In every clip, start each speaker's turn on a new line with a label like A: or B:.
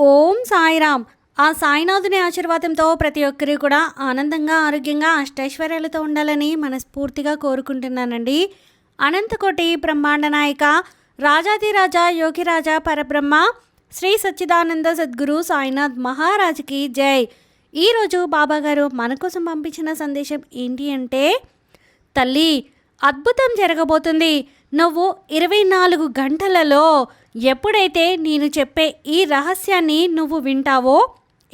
A: ఓం సాయిరామ్. ఆ సాయినాథుని ఆశీర్వాదంతో ప్రతి ఒక్కరు కూడా ఆనందంగా, ఆరోగ్యంగా, అష్టైశ్వర్యాలతో ఉండాలని మనస్ఫూర్తిగా కోరుకుంటున్నానండి. అనంతకోటి బ్రహ్మాండ నాయక, రాజాదిరాజా, యోగిరాజా, పరబ్రహ్మ, శ్రీ సచ్చిదానంద సద్గురు సాయినాథ్ మహారాజ్కి జై. ఈరోజు బాబాగారు మన కోసం పంపించిన సందేశం ఏంటి అంటే, తల్లి, అద్భుతం జరగబోతుంది. నువ్వు 24 గంటలలో ఎప్పుడైతే నేను చెప్పే ఈ రహస్యాన్ని నువ్వు వింటావో,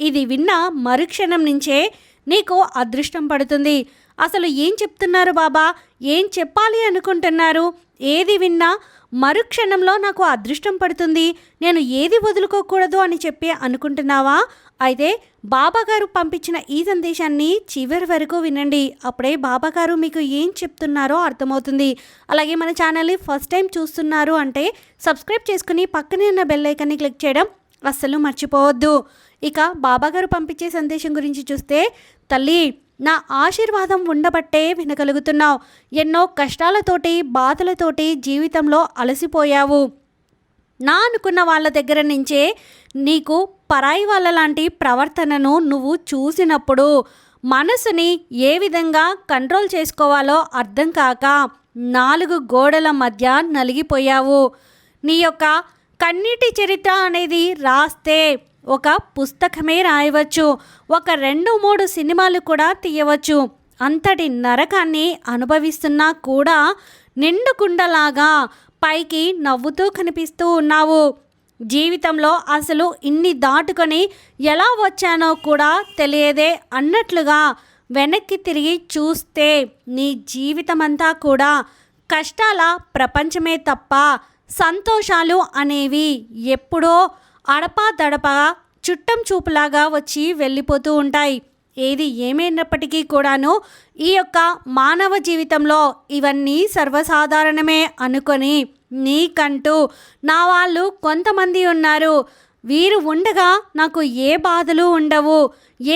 A: ఇది విన్న మరుక్షణం నుంచే నీకు అదృష్టం పడుతుంది. అసలు ఏం చెప్తున్నారు బాబా, ఏం చెప్పాలి అనుకుంటున్నారు? ఏది విన్నా మరుక్షణంలో నాకు అదృష్టం పడుతుంది, నేను ఏది వదులుకోకూడదు అని చెప్పి అనుకుంటున్నావా? అయితే బాబాగారు పంపించిన ఈ సందేశాన్ని చివరి వరకు వినండి. అప్పుడే బాబాగారు మీకు ఏం చెప్తున్నారో అర్థమవుతుంది. అలాగే మన ఛానల్ని ఫస్ట్ టైం చూస్తున్నారు అంటే సబ్స్క్రైబ్ చేసుకుని పక్కనే ఉన్న బెల్ ఐకాన్ని క్లిక్ చేయడం అస్సలు మర్చిపోవద్దు. ఇక బాబాగారు పంపించే సందేశం గురించి చూస్తే, తల్లి, నా ఆశీర్వాదం ఉండబట్టే వినగలుగుతున్నావు. ఎన్నో కష్టాలతోటి, బాధలతోటి జీవితంలో అలసిపోయావు. నా అనుకున్న వాళ్ళ దగ్గర నుంచే నీకు పరాయి వాళ్ళ లాంటి ప్రవర్తనను నువ్వు చూసినప్పుడు మనసుని ఏ విధంగా కంట్రోల్ చేసుకోవాలో అర్థం కాక 4 గోడల మధ్య నలిగిపోయావు. నీ యొక్క కన్నీటి చరిత్ర అనేది రాస్తే ఒక పుస్తకమే రాయవచ్చు, ఒక 2-3 సినిమాలు కూడా తీయవచ్చు. అంతటి నరకాన్ని అనుభవిస్తున్నా కూడా నిండుకుండలాగా పైకి నవ్వుతూ కనిపిస్తూ ఉన్నావు. జీవితంలో అసలు ఇన్ని దాటుకొని ఎలా వచ్చానో కూడా తెలియదే అన్నట్లుగా వెనక్కి తిరిగి చూస్తే నీ జీవితమంతా కూడా కష్టాల ప్రపంచమే తప్ప సంతోషాలు అనేవి ఎప్పుడో అడపాదడపా చుట్టం చూపులాగా వచ్చి వెళ్ళిపోతూ ఉంటాయి. ఏది ఏమైనప్పటికీ కూడాను ఈ యొక్క మానవ జీవితంలో ఇవన్నీ సర్వసాధారణమే అనుకొని నీకంటూ నా వాళ్ళు కొంతమంది ఉన్నారు, వీరు ఉండగా నాకు ఏ బాధలు ఉండవు,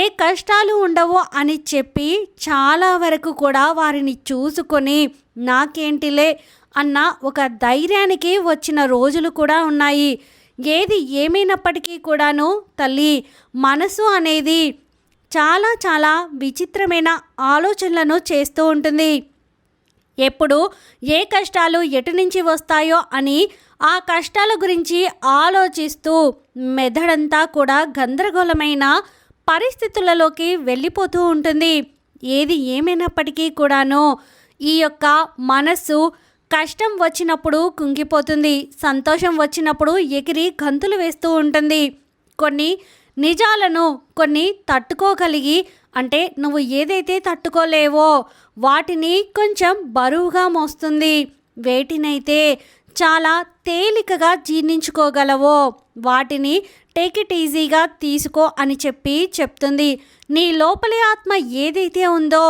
A: ఏ కష్టాలు ఉండవు అని చెప్పి చాలా వరకు కూడా వారిని చూసుకొని నాకేంటిలే అన్న ఒక ధైర్యానికి వచ్చిన రోజులు కూడా ఉన్నాయి. ఏది ఏమైనప్పటికీ కూడాను తల్లి, మనసు అనేది చాలా చాలా విచిత్రమైన ఆలోచనలను చేస్తూ ఉంటుంది. ఎప్పుడు ఏ కష్టాలు ఎటు నుంచి వస్తాయో అని ఆ కష్టాల గురించి ఆలోచిస్తూ మెదడంతా కూడా గందరగోళమైన పరిస్థితులలోకి వెళ్ళిపోతూ ఉంటుంది. ఏది ఏమైనప్పటికీ కూడాను ఈ యొక్క మనస్సు కష్టం వచ్చినప్పుడు కుంగిపోతుంది, సంతోషం వచ్చినప్పుడు ఎగిరి గంతులు వేస్తూ ఉంటుంది. కొన్ని నిజాలను కొన్ని తట్టుకోగలిగి, అంటే నువ్వు ఏదైతే తట్టుకోలేవో వాటిని కొంచెం బరువుగా మోస్తుంది, వేటినైతే చాలా తేలికగా జీర్ణించుకోగలవో వాటిని టేక్ ఇట్ ఈజీగా తీసుకో అని చెప్పి చెప్తుంది. నీ లోపలి ఆత్మ ఏదైతే ఉందో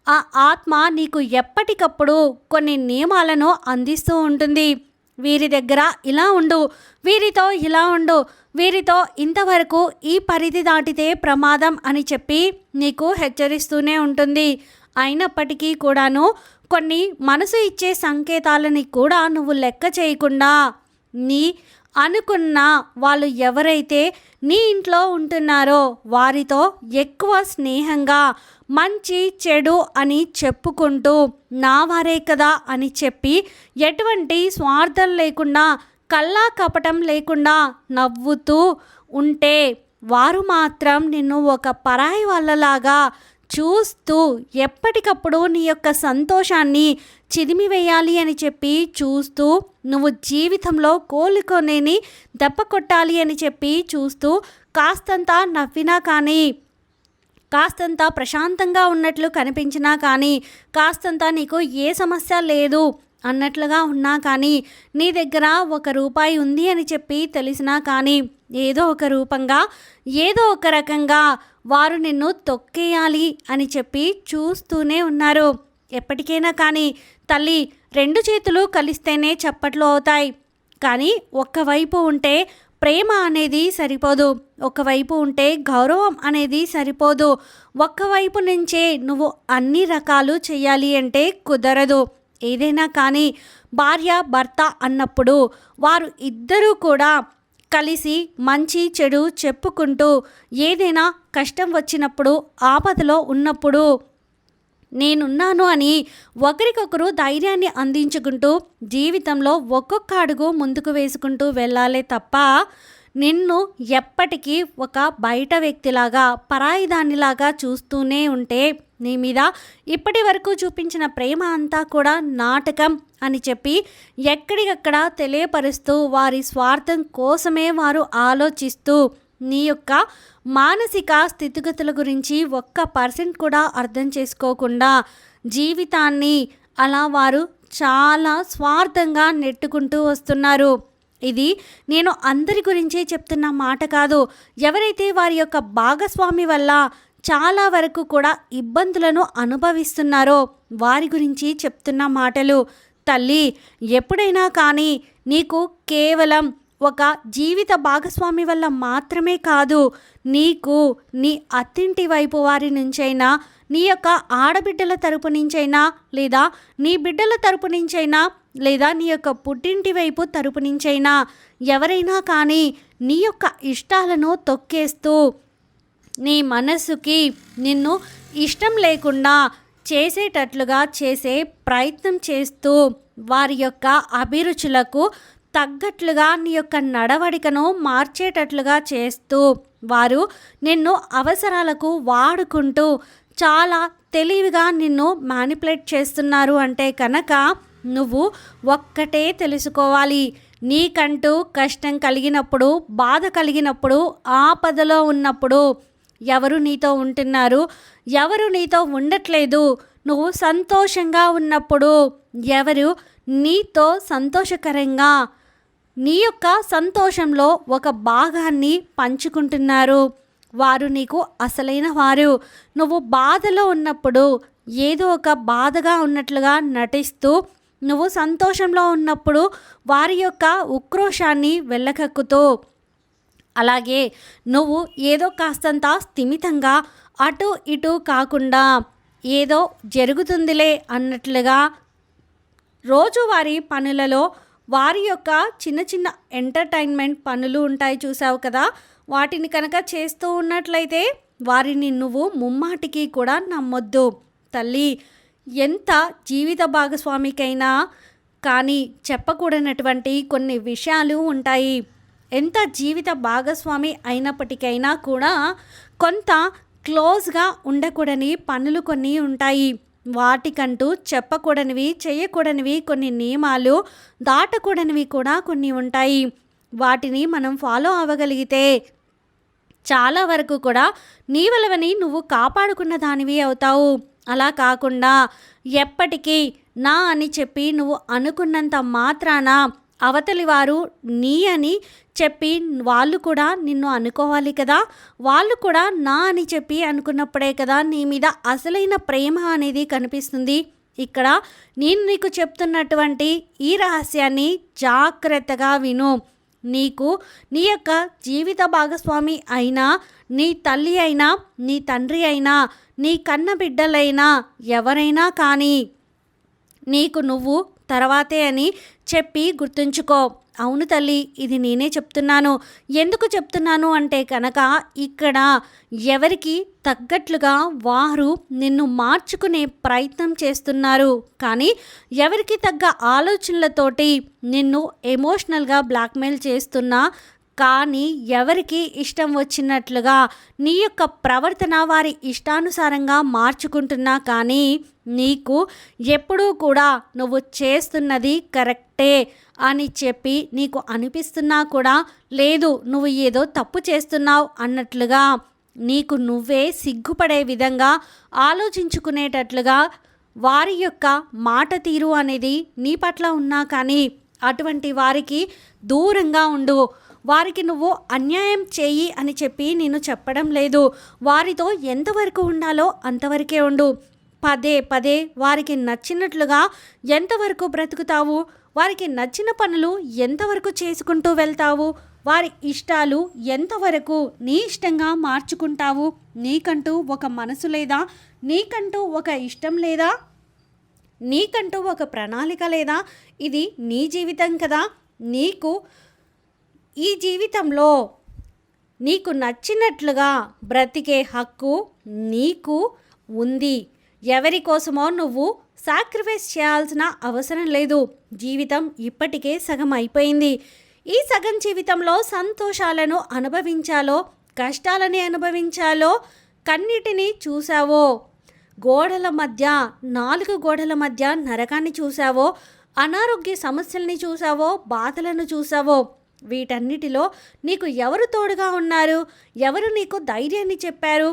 A: ఆ ఆత్మ నీకు ఎప్పటికప్పుడు కొన్ని నియమాలను అందిస్తూ ఉంటుంది. వీరి దగ్గర ఇలా ఉండు, వీరితో ఇలా ఉండు, వీరితో ఇంతవరకు ఈ పరిధి దాటితే ప్రమాదం అని చెప్పి నీకు హెచ్చరిస్తూనే ఉంటుంది. అయినప్పటికీ కూడాను కొన్ని మనసు ఇచ్చే సంకేతాలని కూడా నువ్వు లెక్క చేయకుండా నీ అనుకున్న వాళ్ళు ఎవరైతే నీ ఇంట్లో ఉంటున్నారో వారితో ఎక్కువ స్నేహంగా మంచి చెడు అని చెప్పుకుంటూ నా వారే కదా అని చెప్పి ఎటువంటి స్వార్థం లేకుండా, కల్లా కపటం లేకుండా నవ్వుతూ ఉంటే వారు మాత్రం నిన్ను ఒక పరాయి వాళ్ళలాగా చూస్తూ ఎప్పటికప్పుడు నీ యొక్క సంతోషాన్ని చిదిమివేయాలి అని చెప్పి చూస్తూ, నువ్వు జీవితంలో కోలుకొనేని దెబ్బ కొట్టాలి అని చెప్పి చూస్తూ, కాస్తంత నవ్వినా కానీ, కాస్తంత ప్రశాంతంగా ఉన్నట్లు కనిపించినా కానీ, కాస్తంత నీకు ఏ సమస్య లేదు అన్నట్లుగా ఉన్నా కానీ, నీ దగ్గర ₹1 ఉంది అని చెప్పి తెలిసినా కానీ, ఏదో ఒక రూపంగా ఏదో ఒక రకంగా వారు నిన్ను తొక్కేయాలి అని చెప్పి చూస్తూనే ఉన్నారు. ఎప్పటికైనా కానీ తల్లి, 2 చేతులు కలిస్తేనే చప్పట్లు అవుతాయి. కానీ ఒక్కవైపు ఉంటే ప్రేమ అనేది సరిపోదు, ఒకవైపు ఉంటే గౌరవం అనేది సరిపోదు. ఒక్కవైపు నుంచే నువ్వు అన్ని రకాలు చేయాలి అంటే కుదరదు. ఏదైనా కానీ భార్య భర్త అన్నప్పుడు వారు ఇద్దరూ కూడా కలిసి మంచి చెడు చెప్పుకుంటూ ఏదైనా కష్టం వచ్చినప్పుడు ఆపదలో ఉన్నప్పుడు నేనున్నాను అని ఒకరికొకరు ధైర్యాన్ని అందించుకుంటూ జీవితంలో ఒక్కొక్క అడుగు ముందుకు వేసుకుంటూ వెళ్ళాలే తప్ప నిన్ను ఎప్పటికీ ఒక బయట వ్యక్తిలాగా పరాయి దానిలాగా చూస్తూనే ఉంటే నీ మీద ఇప్పటి వరకు చూపించిన ప్రేమ అంతా కూడా నాటకం అని చెప్పి ఎక్కడికక్కడ తెలియపరుస్తూ వారి స్వార్థం కోసమే వారు ఆలోచిస్తూ నీ యొక్క మానసిక స్థితిగతుల గురించి 1% కూడా అర్థం చేసుకోకుండా జీవితాన్ని అలా వారు చాలా స్వార్థంగా నెట్టుకుంటూ వస్తున్నారు. ఇది నేను అందరి గురించే చెప్తున్న మాట కాదు. ఎవరైతే వారి యొక్క భాగస్వామి వల్ల చాలా వరకు కూడా ఇబ్బందులను అనుభవిస్తున్నారో వారి గురించి చెప్తున్న మాటలు. తల్లి, ఎప్పుడైనా కానీ నీకు కేవలం ఒక జీవిత భాగస్వామి వల్ల మాత్రమే కాదు, నీకు నీ అత్తింటి వైపు వారి నుంచైనా, నీ యొక్క ఆడబిడ్డల తరపు నుంచైనా, లేదా నీ బిడ్డల తరపు నుంచైనా, లేదా నీ యొక్క పుట్టింటి వైపు తరపు నుంచైనా ఎవరైనా కానీ నీ యొక్క ఇష్టాలను తొక్కేస్తూ నీ మనస్సుకి నిన్ను ఇష్టం లేకుండా చేసేటట్లుగా చేసే ప్రయత్నం చేస్తూ వారి యొక్క అభిరుచులకు తగ్గట్లుగా నీ యొక్క నడవడికను మార్చేటట్లుగా చేస్తూ వారు నిన్ను అవసరాలకు వాడుకుంటూ చాలా తెలివిగా నిన్ను మ్యానిపులేట్ చేస్తున్నారు అంటే కనుక నువ్వు ఒక్కటే తెలుసుకోవాలి. నీకంటూ కష్టం కలిగినప్పుడు, బాధ కలిగినప్పుడు, ఆపదలో ఉన్నప్పుడు ఎవరు నీతో ఉంటున్నారు, ఎవరు నీతో ఉండట్లేదు, నువ్వు సంతోషంగా ఉన్నప్పుడు ఎవరు నీతో సంతోషకరంగా నీ యొక్క సంతోషంలో ఒక భాగాన్ని పంచుకుంటున్నారు, వారు నీకు అసలైన వారు. నువ్వు బాధలో ఉన్నప్పుడు ఏదో ఒక బాధగా ఉన్నట్లుగా నటిస్తూ, నువ్వు సంతోషంలో ఉన్నప్పుడు వారి యొక్క ఉక్రోషాన్ని వెళ్ళకక్కుతూ, అలాగే నువ్వు ఏదో కాస్తంత స్థిమితంగా అటు ఇటు కాకుండా ఏదో జరుగుతుందిలే అన్నట్లుగా రోజువారీ పనులలో వారి యొక్క చిన్న చిన్న ఎంటర్టైన్మెంట్ పనులు ఉంటాయి చూసావు కదా, వాటిని కనుక చేస్తూ ఉన్నట్లయితే వారిని నువ్వు ముమ్మాటికి కూడా నమ్మొద్దు. తల్లి, ఎంత జీవిత భాగస్వామికైనా కానీ చెప్పకూడనటువంటి కొన్ని విషయాలు ఉంటాయి. ఎంత జీవిత భాగస్వామి అయినప్పటికైనా కూడా కొంత క్లోజ్గా ఉండకూడని పనులు కొన్ని ఉంటాయి. వాటికంటూ చెప్పకూడనివి, చేయకూడనివి కొన్ని నియమాలు, దాటకూడనివి కూడా కొన్ని ఉంటాయి. వాటిని మనం ఫాలో అవ్వగలిగితే చాలా వరకు కూడా నీ వలవని నువ్వు కాపాడుకున్న దానివి అవుతావు. అలా కాకుండా ఎప్పటికీ నా అని చెప్పి నువ్వు అనుకున్నంత మాత్రాన అవతలి వారు నీ అని చెప్పి వాళ్ళు కూడా నిన్ను అనుకోవాలి కదా, వాళ్ళు కూడా నా అని చెప్పి అనుకున్నప్పుడే కదా నీ మీద అసలైన ప్రేమ అనేది కనిపిస్తుంది. ఇక్కడ నేను నీకు చెప్తున్నటువంటి ఈ రహస్యాన్ని జాగ్రత్తగా విను. నీకు నీ యొక్క జీవిత భాగస్వామి అయినా, నీ తల్లి అయినా, నీ తండ్రి అయినా, నీ కన్న బిడ్డలైనా ఎవరైనా కానీ నీకు నువ్వు తర్వాతే అని చెప్పి గుర్తుంచుకో. అవును తల్లి, ఇది నేనే చెప్తున్నాను. ఎందుకు చెప్తున్నాను అంటే కనుక ఇక్కడ ఎవరికి తగ్గట్లుగా వారు నిన్ను మార్చుకునే ప్రయత్నం చేస్తున్నారు, కానీ ఎవరికి తగ్గ ఆలోచనలతోటి నిన్ను ఎమోషనల్గా బ్లాక్మెయిల్ చేస్తున్నా, కానీ ఎవరికి ఇష్టం వచ్చినట్లుగా నీ యొక్క ప్రవర్తన వారి ఇష్టానుసారంగా మార్చుకుంటున్నా కానీ నీకు ఎప్పుడూ కూడా నువ్వు చేస్తున్నది కరెక్టే అని చెప్పి నీకు అనిపిస్తున్నా కూడా లేదు, నువ్వు ఏదో తప్పు చేస్తున్నావు అన్నట్లుగా నీకు నువ్వే సిగ్గుపడే విధంగా ఆలోచించుకునేటట్లుగా వారి యొక్క మాట తీరు అనేది నీ పట్ల ఉన్నా కానీ అటువంటి వారికి దూరంగా ఉండు. వారికి నువ్వు అన్యాయం చేయి అని చెప్పి నేను చెప్పడం లేదు. వారితో ఎంతవరకు ఉండాలో అంతవరకే ఉండు. పదే పదే వారికి నచ్చినట్లుగా ఎంతవరకు బ్రతుకుతావు, వారికి నచ్చిన పనులు ఎంతవరకు చేసుకుంటూ వెళ్తావు, వారి ఇష్టాలు ఎంతవరకు నీ ఇష్టంగా మార్చుకుంటావు. నీకంటూ ఒక మనసు లేదా, నీకంటూ ఒక ఇష్టం లేదా, నీకంటూ ఒక ప్రణాళిక లేదా? ఇది నీ జీవితం కదా. నీకు ఈ జీవితంలో నీకు నచ్చినట్లుగా బ్రతికే హక్కు నీకు ఉంది. ఎవరి కోసమో నువ్వు సాక్రిఫైస్ చేయాల్సిన అవసరం లేదు. జీవితం ఇప్పటికే సగం అయిపోయింది. ఈ సగం జీవితంలో సంతోషాలను అనుభవించాలో, కష్టాలని అనుభవించాలో, కన్నిటిని చూసావో, గోడల మధ్య 4 గోడల మధ్య నరకాన్ని చూసావో, అనారోగ్య సమస్యల్ని చూసావో, బాధలను చూసావో, వీటన్నిటిలో నీకు ఎవరు తోడుగా ఉన్నారు? ఎవరు నీకు ధైర్యాన్ని చెప్పారు?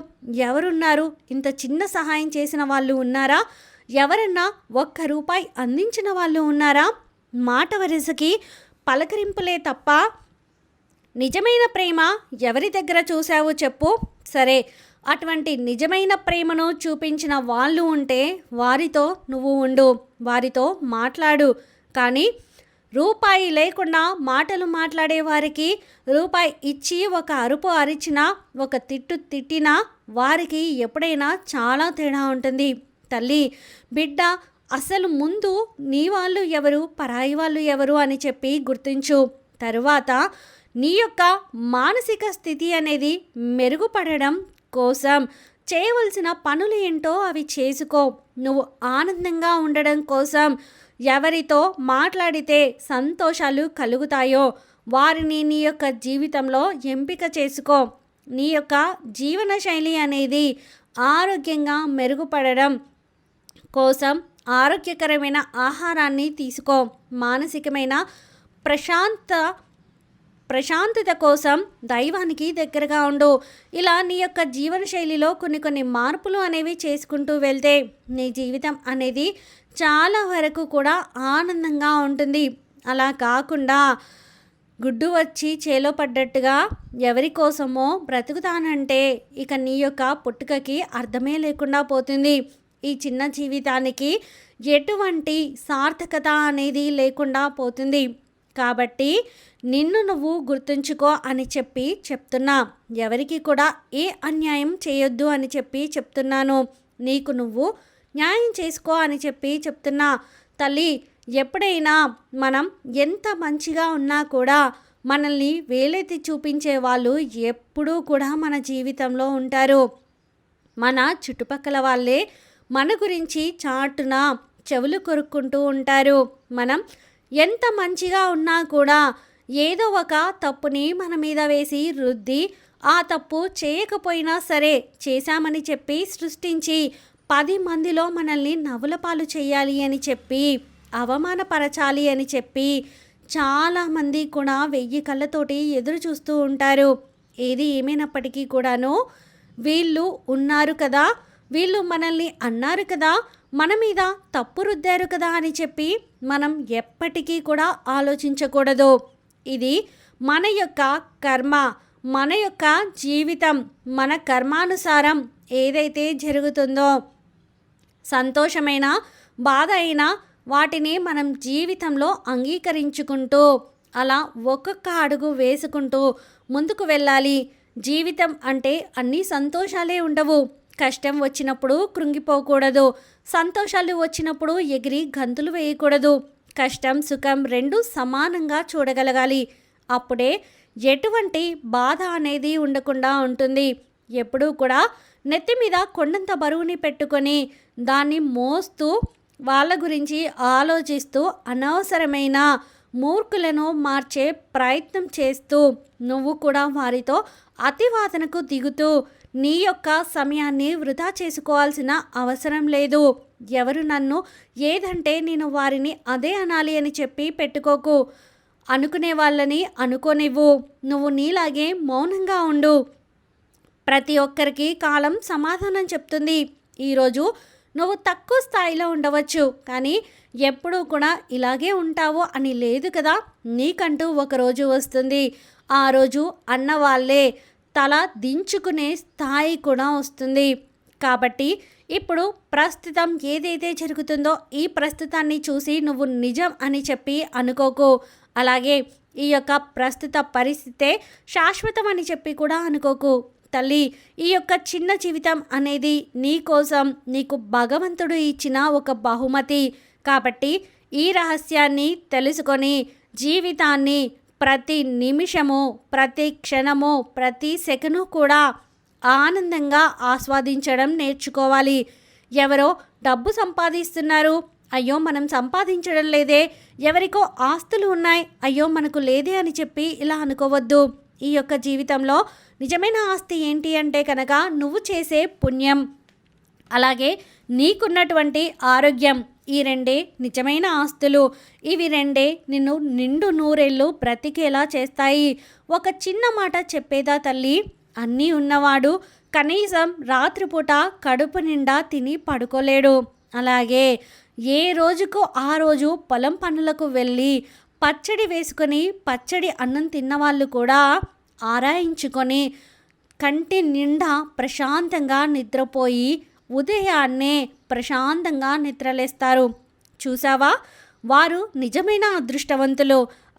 A: ఎవరున్నారు? ఇంత చిన్న సహాయం చేసిన వాళ్ళు ఉన్నారా? ఎవరన్నా ఒక్క రూపాయి అందించిన వాళ్ళు ఉన్నారా? మాట వరుసకి పలకరింపులే తప్ప నిజమైన ప్రేమ ఎవరి దగ్గర చూసావో చెప్పు. సరే, అటువంటి నిజమైన ప్రేమను చూపించిన వాళ్ళు ఉంటే వారితో నువ్వు ఉండు, వారితో మాట్లాడు. కానీ రూపాయి లేకుండా మాటలు మాట్లాడే వారికి రూపాయి ఇచ్చి ఒక అరుపు అరిచినా, ఒక తిట్టు తిట్టినా వారికి ఎప్పుడైనా చాలా తేడా ఉంటుంది. తల్లి, బిడ్డ, అసలు ముందు నీ వాళ్ళు ఎవరు, పరాయి వాళ్ళు ఎవరు అని చెప్పి గుర్తించు. తరువాత నీ యొక్క మానసిక స్థితి అనేది మెరుగుపడడం కోసం చేయవలసిన పనులు ఏంటో అవి చేసుకో. నువ్వు ఆనందంగా ఉండడం కోసం ఎవరితో మాట్లాడితే సంతోషాలు కలుగుతాయో వారిని నీ యొక్క జీవితంలో ఎంపిక చేసుకో. నీ యొక్క జీవన శైలి అనేది ఆరోగ్యంగా మెరుగుపడడం కోసం ఆరోగ్యకరమైన ఆహారాన్ని తీసుకో. మానసికమైన ప్రశాంతత కోసం దైవానికి దగ్గరగా ఉండు. ఇలా నీ యొక్క జీవన శైలిలో కొన్ని మార్పులు అనేవి చేసుకుంటూ వెళ్తే నీ జీవితం అనేది చాలా వరకు కూడా ఆనందంగా ఉంటుంది. అలా కాకుండా గుడ్డు వచ్చి చేలో పడ్డట్టుగా ఎవరి కోసమో బ్రతుకుతానంటే ఇక నీ యొక్క పుట్టుకకి అర్థమే లేకుండా పోతుంది. ఈ చిన్న జీవితానికి ఎటువంటి సార్థకత అనేది లేకుండా పోతుంది. కాబట్టి నిన్ను నువ్వు గుర్తుంచుకో అని చెప్పి చెప్తున్నా. ఎవరికి కూడా ఏ అన్యాయం చేయొద్దు అని చెప్పి చెప్తున్నాను. నీకు నువ్వు న్యాయం చేసుకో అని చెప్పి చెప్తున్నా. తల్లి, ఎప్పుడైనా మనం ఎంత మంచిగా ఉన్నా కూడా మనల్ని వేలెత్తి చూపించే వాళ్ళు ఎప్పుడూ కూడా మన జీవితంలో ఉంటారు. మన చుట్టుపక్కల వాళ్ళే మన గురించి చాటున చెవులు కొరుక్కుంటూ ఉంటారు. మనం ఎంత మంచిగా ఉన్నా కూడా ఏదో ఒక తప్పుని మన మీద వేసి రుద్ది ఆ తప్పు చేయకపోయినా సరే చేశామని చెప్పి సృష్టించి 10 మందిలో మనల్ని నవ్వులపాలు చేయాలి అని చెప్పి, అవమానపరచాలి అని చెప్పి చాలామంది కూడా 1000 కళ్ళతోటి ఎదురు చూస్తూ ఉంటారు. ఏది ఏమైనప్పటికీ కూడాను వీళ్ళు ఉన్నారు కదా, వీళ్ళు మనల్ని అన్నారు కదా, మన మీద తప్పు రుద్దారు కదా అని చెప్పి మనం ఎప్పటికీ కూడా ఆలోచించకూడదు. ఇది మన యొక్క కర్మ, మన యొక్క జీవితం, మన కర్మానుసారం ఏదైతే జరుగుతుందో, సంతోషమైన బాధ అయినా వాటిని మనం జీవితంలో అంగీకరించుకుంటూ అలా ఒక్కొక్క అడుగు వేసుకుంటూ ముందుకు వెళ్ళాలి. జీవితం అంటే అన్ని సంతోషాలే ఉండవు. కష్టం వచ్చినప్పుడు కృంగిపోకూడదు. సంతోషాలు వచ్చినప్పుడు ఎగిరి గంతులు వేయకూడదు. కష్టం సుఖం రెండు సమానంగా చూడగలగాలి. అప్పుడే ఎటువంటి బాధ అనేది ఉండకుండా ఉంటుంది. ఎప్పుడూ కూడా నెత్తి మీద కొండంత బరువుని పెట్టుకొని దాన్ని మోస్తూ వాళ్ళ గురించి ఆలోచిస్తూ అనవసరమైన మూర్ఖులను మార్చే ప్రయత్నం చేస్తూ నువ్వు కూడా వారితో అతివాదనకు దిగుతూ నీ యొక్క సమయాన్ని వృధా చేసుకోవాల్సిన అవసరం లేదు. ఎవరు నన్ను ఏదంటే నేను వారిని అదే అనాలి అని చెప్పి పెట్టుకోకు. అనుకునే వాళ్ళని అనుకోనివ్వు. నువ్వు నీలాగే మౌనంగా ఉండు. ప్రతి ఒక్కరికి కాలం సమాధానం చెప్తుంది. ఈరోజు నువ్వు తక్కువ స్థాయిలో ఉండవచ్చు, కానీ ఎప్పుడూ కూడా ఇలాగే ఉంటావు అని లేదు కదా. నీకంటూ ఒకరోజు వస్తుంది. ఆ రోజు అన్నవాళ్ళే తల దించుకునే స్థాయి కూడా వస్తుంది. కాబట్టి ఇప్పుడు ప్రస్తుతం ఏదైతే జరుగుతుందో ఈ ప్రస్తుతాన్ని చూసి నువ్వు నిజం అని చెప్పి అనుకోకు. అలాగే ఈ యొక్క ప్రస్తుత పరిస్థితే శాశ్వతం అని చెప్పి కూడా అనుకోకు. తల్లి, ఈ యొక్క చిన్న జీవితం అనేది నీ కోసం నీకు భగవంతుడు ఇచ్చిన ఒక బహుమతి. కాబట్టి ఈ రహస్యాన్ని తెలుసుకొని జీవితాన్ని ప్రతి నిమిషము, ప్రతి క్షణము, ప్రతి సెకను కూడా ఆనందంగా ఆస్వాదించడం నేర్చుకోవాలి. ఎవరో డబ్బు సంపాదిస్తున్నారు, అయ్యో మనం సంపాదించడం లేదే, ఎవరికో ఆస్తులు ఉన్నాయి, అయ్యో మనకు లేదే అని చెప్పి ఇలా అనుకోవద్దు. ఈ యొక్క జీవితంలో నిజమైన ఆస్తి ఏంటి అంటే కనుక నువ్వు చేసే పుణ్యం, అలాగే నీకున్నటువంటి ఆరోగ్యం. ఈ రెండే నిజమైన ఆస్తులు. ఇవి రెండే నిన్ను నిండు నూరేళ్ళు బ్రతికేలా చేస్తాయి. ఒక చిన్న మాట చెప్పేదా తల్లి, అన్నీ ఉన్నవాడు కనీసం రాత్రిపూట కడుపు నిండా తిని పడుకోలేడు. అలాగే ఏ రోజుకు ఆ రోజు పొలం పనులకు వెళ్ళి పచ్చడి వేసుకొని పచ్చడి అన్నం తిన్నవాళ్ళు కూడా ఆరాయించుకొని కంటి నిండా ప్రశాంతంగా నిద్రపోయి ఉదయాన్నే ప్రశాంతంగా నిద్రలేస్తారు. చూసావా, వారు నిజమైన అదృష్టవంతులు.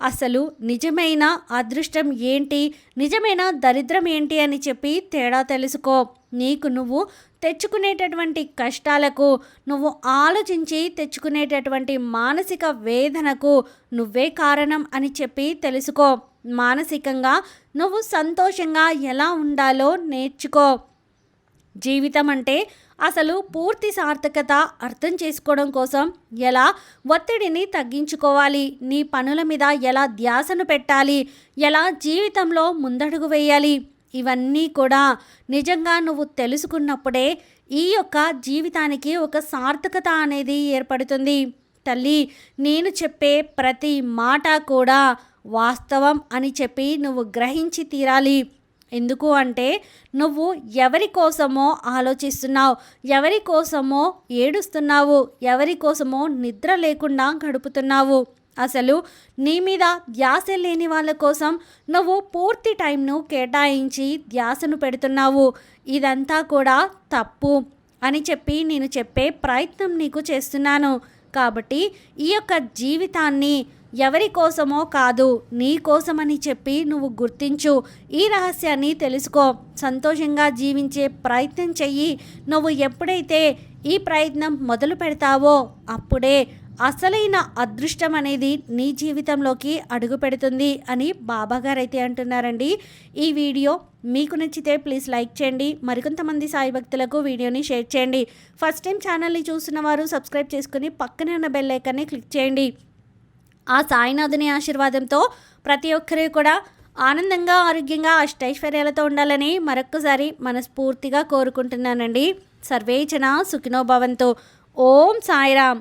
A: అసలు నిజమైన అదృష్టం ఏంటి, నిజమైన దరిద్రం ఏంటి అని చెప్పి తేడా తెలుసుకో. నీకు నువ్వు తెచ్చుకునేటటువంటి కష్టాలకు, నువ్వు ఆలోచించి తెచ్చుకునేటటువంటి మానసిక వేదనకు నువ్వే కారణం అని చెప్పి తెలుసుకో. మానసికంగా నువ్వు సంతోషంగా ఎలా ఉండాలో నేర్చుకో. జీవితం అంటే అసలు పూర్తి సార్థకత అర్థం చేసుకోవడం కోసం ఎలా ఒత్తిడిని తగ్గించుకోవాలి, నీ పనుల మీద ఎలా ధ్యాసను పెట్టాలి, ఎలా జీవితంలో ముందడుగు వేయాలి, ఇవన్నీ కూడా నిజంగా నువ్వు తెలుసుకున్నప్పుడే ఈ యొక్క జీవితానికి ఒక సార్థకత అనేది ఏర్పడుతుంది. తల్లి, నేను చెప్పే ప్రతి మాట కూడా వాస్తవం అని చెప్పి నువ్వు గ్రహించి తీరాలి. ఎందుకు అంటే నువ్వు ఎవరి కోసమో ఆలోచిస్తున్నావు, ఎవరి కోసమో ఏడుస్తున్నావు, ఎవరి కోసమో నిద్ర లేకుండా గడుపుతున్నావు. అసలు నీ మీద ధ్యాస లేని వాళ్ళ కోసం నువ్వు పూర్తి టైంను కేటాయించి ధ్యాసను పెడుతున్నావు. ఇదంతా కూడా తప్పు అని చెప్పి నేను చెప్పే ప్రయత్నం నీకు చేస్తున్నాను. కాబట్టి ఈ యొక్క జీవితాన్ని ఎవరి కోసమో కాదు, నీ కోసమని చెప్పి నువ్వు గుర్తించు. ఈ రహస్యాన్ని తెలుసుకో. సంతోషంగా జీవించే ప్రయత్నం చెయ్యి. నువ్వు ఎప్పుడైతే ఈ ప్రయత్నం మొదలు పెడతావో అప్పుడే అసలైన అదృష్టం అనేది నీ జీవితంలోకి అడుగు పెడుతుంది అని బాబాగారు అయితే అంటున్నారండి. ఈ వీడియో మీకు నచ్చితే ప్లీజ్ లైక్ చేయండి. మరికొంతమంది సాయి భక్తులకు వీడియోని షేర్ చేయండి. ఫస్ట్ టైం ఛానల్ని చూస్తున్న వారు సబ్స్క్రైబ్ చేసుకుని పక్కనే ఉన్న బెల్ ఐకాన్ని క్లిక్ చేయండి. ఆ సాయినాథుని ఆశీర్వాదంతో ప్రతి ఒక్కరు కూడా ఆనందంగా, ఆరోగ్యంగా, అష్టైశ్వర్యాలతో ఉండాలని మరొక్కసారి మనస్ఫూర్తిగా కోరుకుంటున్నానండి. సర్వే జన సుఖినో భవంతు. ఓం సాయిరామ్.